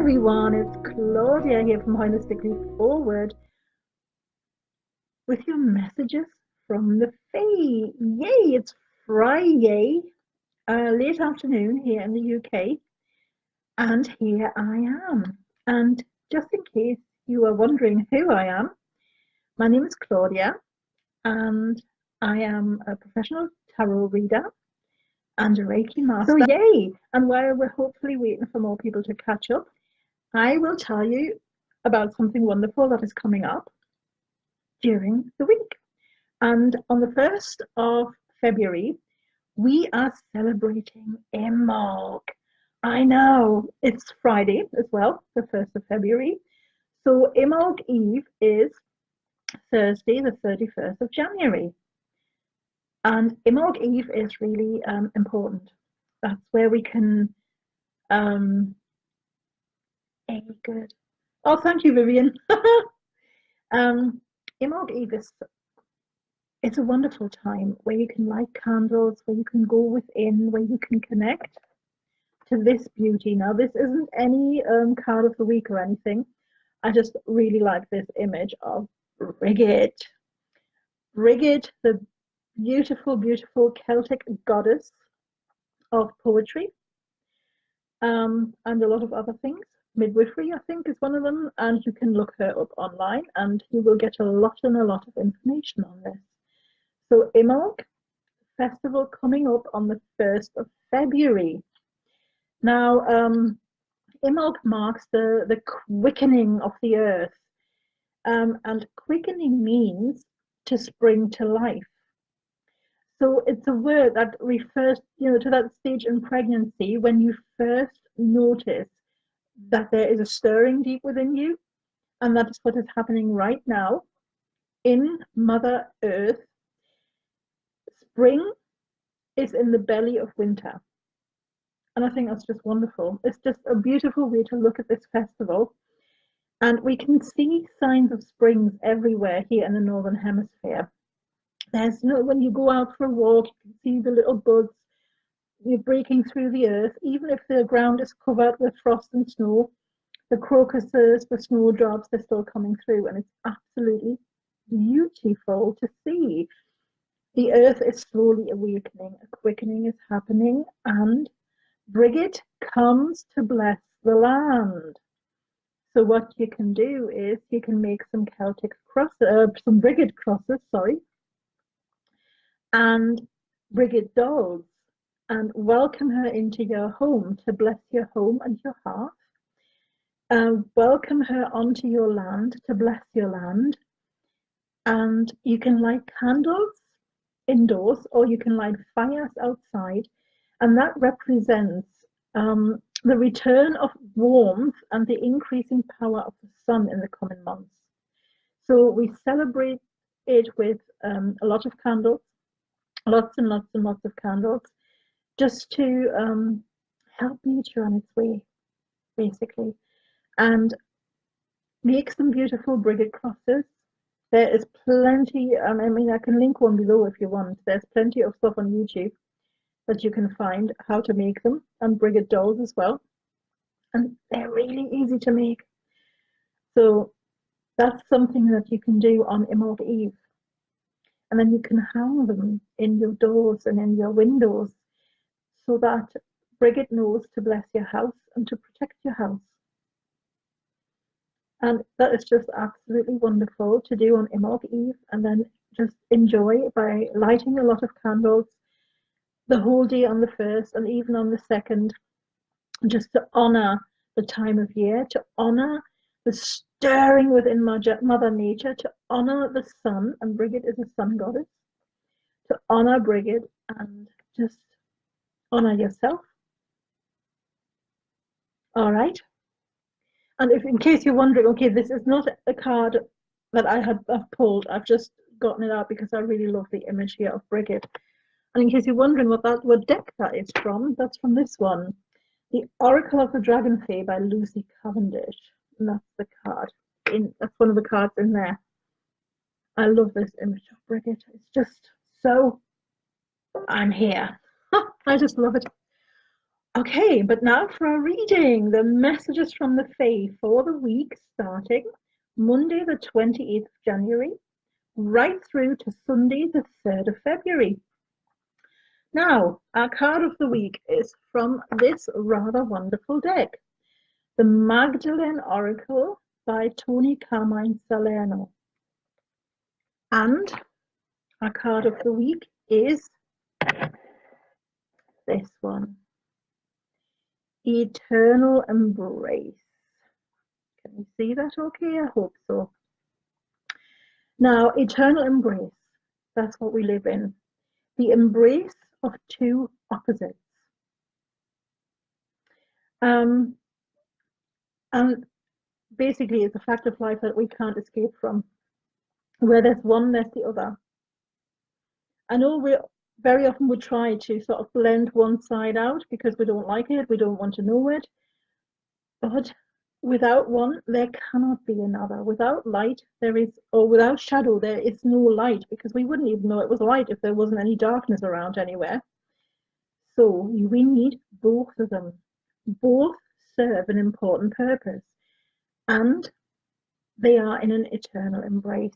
everyone, it's Claudia here from Holistically Forward with your messages from the Fae. Yay, it's Friday, late afternoon here in the UK, and here I am. And just in case you are wondering who I am, my name is Claudia, and I am a professional tarot reader and a Reiki master. So yay! And while we're hopefully waiting for more people to catch up, I will tell you about something wonderful that is coming up during the week. And on the 1st of February, we are celebrating Imbolc. I know, it's Friday as well, the 1st of February. So Imbolc Eve is Thursday, the 31st of January. And Imbolc Eve is really important. That's where we can good. Oh, thank you, Vivian. Imbolc Eve is it's a wonderful time where you can light candles, where you can go within, where you can connect to this beauty. Now, this isn't any card of the week or anything. I just really like this image of Brigid. Brigid, the beautiful, beautiful Celtic goddess of poetry and a lot of other things. Midwifery, I think, is one of them, and you can look her up online and you will get a lot and a lot of information on this. So Imbolc Festival coming up on the 1st of February. Now, Imbolc marks the quickening of the earth, and quickening means to spring to life. So it's a word that refers, to that stage in pregnancy when you first notice that there is a stirring deep within you, and that is what is happening right now in Mother Earth. Spring is in the belly of winter, and I think that's just wonderful. It's just a beautiful way to look at this festival, and we can see signs of springs everywhere here in the Northern Hemisphere. There's when you go out for a walk, you can see the little buds breaking through the earth, even if the ground is covered with frost and snow. The crocuses, the snowdrops, they're still coming through, and it's absolutely beautiful to see. The earth is slowly awakening, a quickening is happening, and Brigid comes to bless the land. So what you can do is you can make some some Brigid crosses, and Brigid dolls, and welcome her into your home to bless your home and your hearth. Welcome her onto your land to bless your land. And you can light candles indoors, or you can light fires outside. And that represents the return of warmth and the increasing power of the sun in the coming months. So we celebrate it with a lot of candles, lots and lots and lots of candles, just to help nature on its way, basically. And make some beautiful Brigid crosses. There is plenty, I can link one below if you want. There's plenty of stuff on YouTube that you can find how to make them, and Brigid dolls as well. And they're really easy to make. So that's something that you can do on Imbolc Eve. And then you can hang them in your doors and in your windows so that Brigid knows to bless your house and to protect your house. And that is just absolutely wonderful to do on Imbolc Eve, and then just enjoy by lighting a lot of candles the whole day on the 1st and even on the 2nd, just to honor the time of year, to honor the stirring within Mother Nature, to honor the sun, and Brigid is a sun goddess, to honor Brigid and just honor yourself. All right. And if, in case you're wondering, okay, this is not a card that I've pulled. I've just gotten it out because I really love the image here of Brigid. And in case you're wondering what deck that is from, that's from this one, The Oracle of the Dragon Fae by Lucy Cavendish. And that's the card. That's one of the cards in there. I love this image of Brigid. It's just so, I'm here. I just love it. Okay, but now for our reading, the messages from the Fae for the week starting Monday the 28th of January, right through to Sunday the 3rd of February. Now, our card of the week is from this rather wonderful deck, the Magdalene Oracle by Tony Carmine Salerno. And our card of the week is this one, Eternal Embrace. Can you see that okay? I hope so. Now, eternal embrace, that's what we live in. The embrace of two opposites. And basically, it's a fact of life that we can't escape from. Where there's one, there's the other. I know we very often would try to sort of blend one side out because we don't like it, we don't want to know it. But without one, there cannot be another. Without light, there is, or without shadow, there is no light, because we wouldn't even know it was light if there wasn't any darkness around anywhere. So we need both of them. Both serve an important purpose, and they are in an eternal embrace.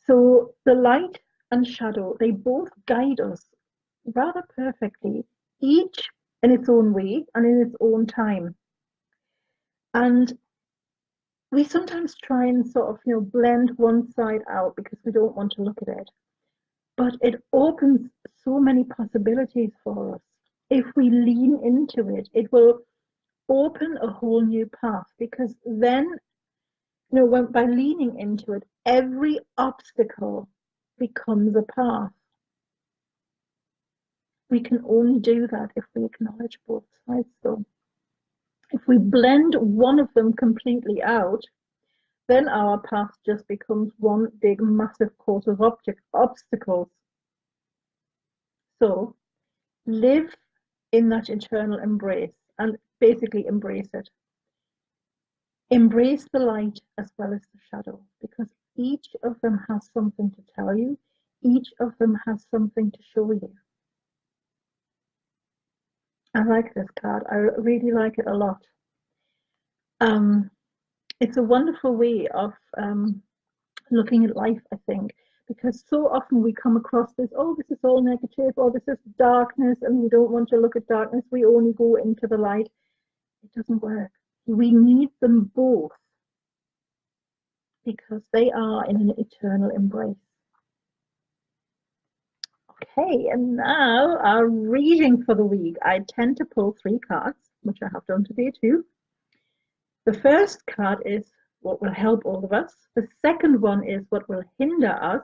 So the light and shadow, they both guide us rather perfectly, each in its own way and in its own time. And we sometimes try and sort of, blend one side out because we don't want to look at it. But it opens so many possibilities for us. If we lean into it, it will open a whole new path, because then, by leaning into it, every obstacle becomes a path. We can only do that if we acknowledge both sides, though. If we blend one of them completely out, then our path just becomes one big, massive course of obstacles. So live in that eternal embrace and basically embrace it. Embrace the light as well as the shadow, because each of them has something to tell you. Each of them has something to show you. I like this card. I really like it a lot. It's a wonderful way of looking at life, I think, because so often we come across this, oh, this is all negative, or this is darkness, and we don't want to look at darkness. We only go into the light. It doesn't work. We need them both, because they are in an eternal embrace. Okay, and now our reading for the week. I tend to pull 3 cards, which I have done today too. The first card is what will help all of us. The second one is what will hinder us,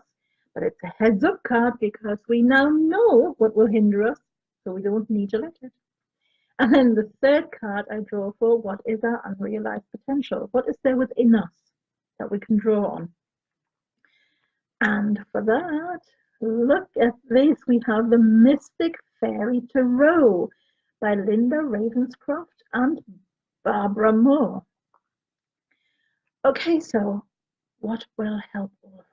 but it's a heads up card because we now know what will hinder us, so we don't need to let it. And then the third card I draw for what is our unrealized potential? What is there within us that we can draw on? And for that, look at this. We have the Mystic Fairy Tarot by Linda Ravenscroft and Barbara Moore. Okay, so what will help all of us?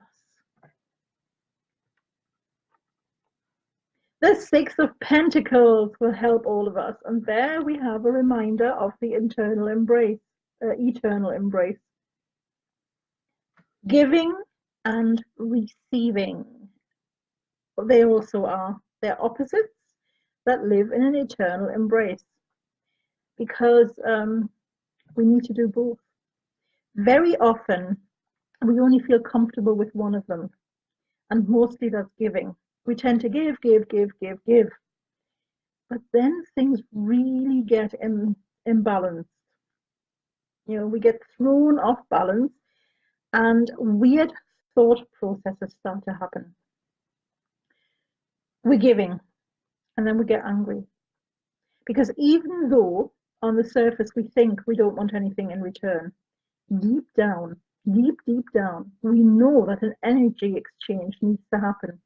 The 6 of Pentacles will help all of us. And there we have a reminder of the eternal embrace. Giving and receiving. They also are. They're opposites that live in an eternal embrace, because we need to do both. Very often, we only feel comfortable with one of them, and mostly that's giving. We tend to give. But then things really get imbalanced. We get thrown off balance, and weird thought processes start to happen. We're giving, and then we get angry. Because even though on the surface we think we don't want anything in return, deep down, we know that an energy exchange needs to happen.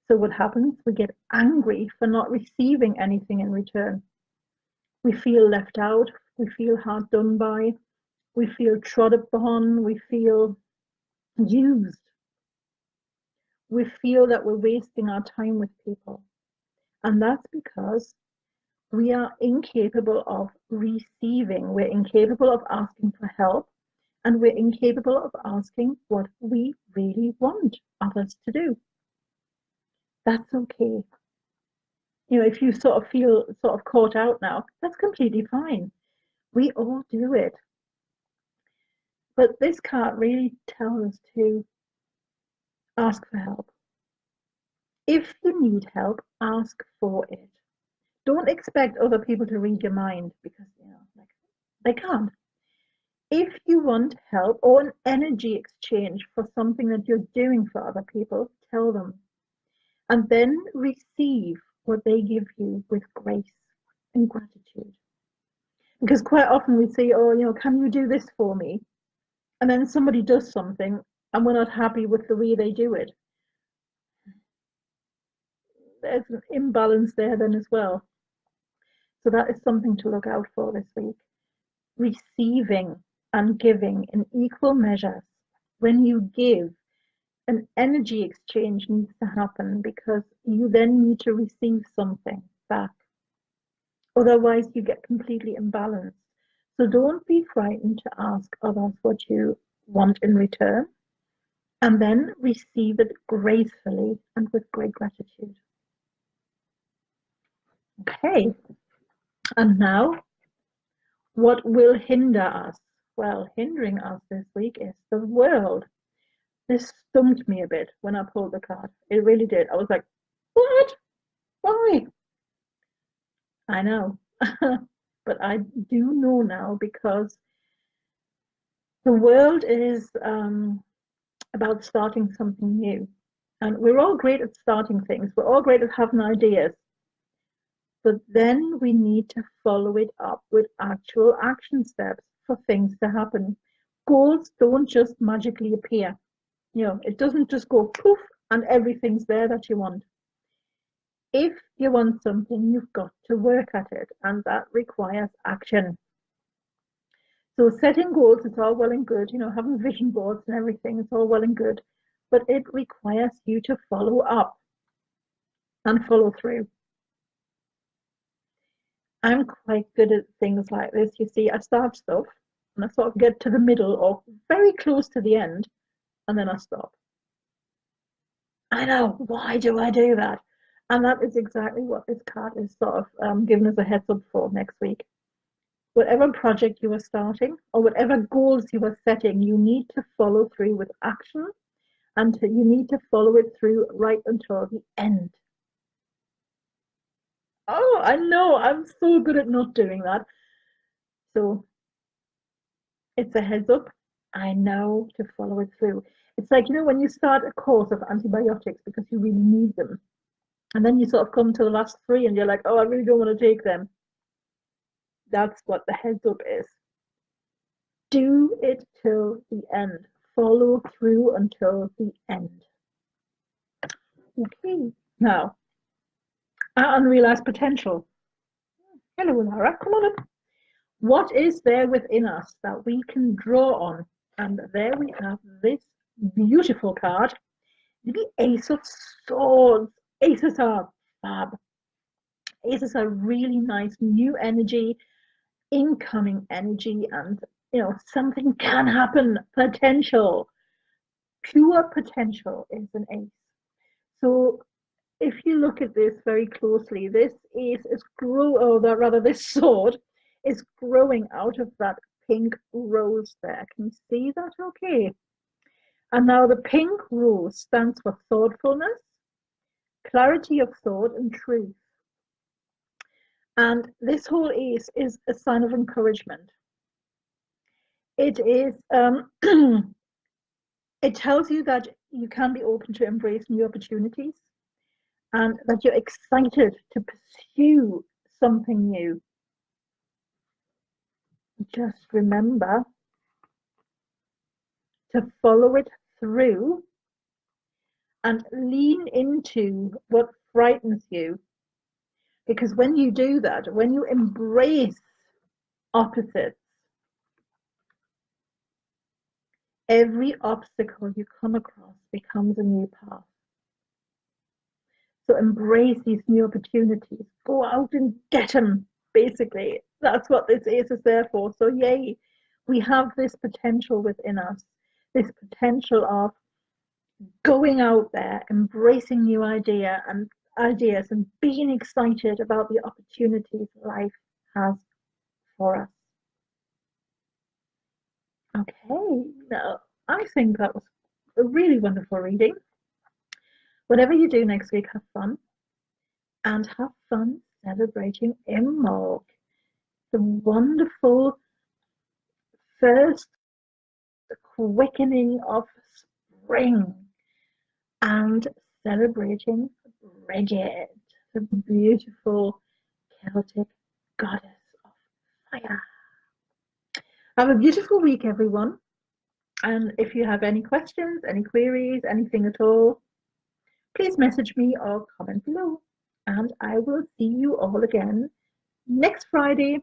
So what happens? We get angry for not receiving anything in return. We feel left out, we feel hard done by, we feel trod upon, we feel used. We feel that we're wasting our time with people. And that's because We are incapable of receiving. We're incapable of asking for help. And we're incapable of asking what we really want others to do. That's okay. If you sort of feel sort of caught out now, that's completely fine. We all do it. But this card really tells us to ask for help. If you need help, ask for it. Don't expect other people to read your mind because like they can't. If you want help or an energy exchange for something that you're doing for other people, tell them. And then receive what they give you with grace and gratitude. Because quite often we say, oh, can you do this for me? And then somebody does something and we're not happy with the way they do it. There's an imbalance there then as well. So that is something to look out for this week. Receiving and giving in equal measures. When you give, an energy exchange needs to happen because you then need to receive something back. Otherwise, you get completely imbalanced. So don't be frightened to ask others what you want in return, and then receive it gracefully and with great gratitude. Okay, and now, what will hinder us? Well, hindering us this week is the world. This stumped me a bit when I pulled the card. It really did. I was like, what? Why? I know. But I do know now because the world is about starting something new. And we're all great at starting things. We're all great at having ideas. But then we need to follow it up with actual action steps for things to happen. Goals don't just magically appear. It doesn't just go poof and everything's there that you want. If you want something, you've got to work at it, and that requires action. So setting goals, it's all well and good, having vision boards and everything, it's all well and good, but it requires you to follow up and follow through. I'm quite good at things like this. You see, I start stuff and I sort of get to the middle or very close to the end, and then I stop. I know, why do I do that? And that is exactly what this card is sort of giving us a heads up for next week. Whatever project you are starting or whatever goals you are setting, you need to follow through with action, and you need to follow it through right until the end. Oh, I know, I'm so good at not doing that. So it's a heads up. I know to follow it through. It's like, when you start a course of antibiotics because you really need them, and then you sort of come to the last three and you're like, oh, I really don't want to take them. That's what the heads up is. Do it till the end. Follow through until the end. Okay, now, our unrealized potential. Hello, Lara, come on up. What is there within us that we can draw on? And there we have this beautiful card, the Ace of Swords. Aces are fab. Aces are really nice, new energy, incoming energy, and something can happen. Potential, pure potential is an ace. So if you look at this very closely, this ace is this sword is growing out of that pink rose there. Can you see that? Okay. And now the pink rose stands for thoughtfulness, clarity of thought, and truth. And this whole ace is a sign of encouragement. It is it tells you that you can be open to embrace new opportunities and that you're excited to pursue something new. Just remember to follow it through and lean into what frightens you. Because when you do that, when you embrace opposites, every obstacle you come across becomes a new path. So embrace these new opportunities. Go out and get them, basically. That's what this is there for. So yay, we have this potential within us, this potential of going out there, embracing new ideas and being excited about the opportunities life has for us. Okay, now I think that was a really wonderful reading. Whatever you do next week, have fun, and have fun celebrating Imbolc, the wonderful first quickening of spring, and celebrating Brigid, the beautiful Celtic goddess of fire. Have a beautiful week, everyone. And if you have any questions, any queries, anything at all, please message me or comment below. And I will see you all again next Friday,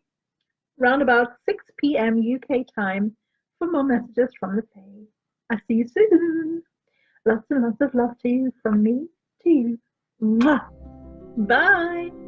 round about 6 p.m. UK time, for more messages from the Fae. I'll see you soon. Lots and lots of love to you from me to you. Mwah. Bye.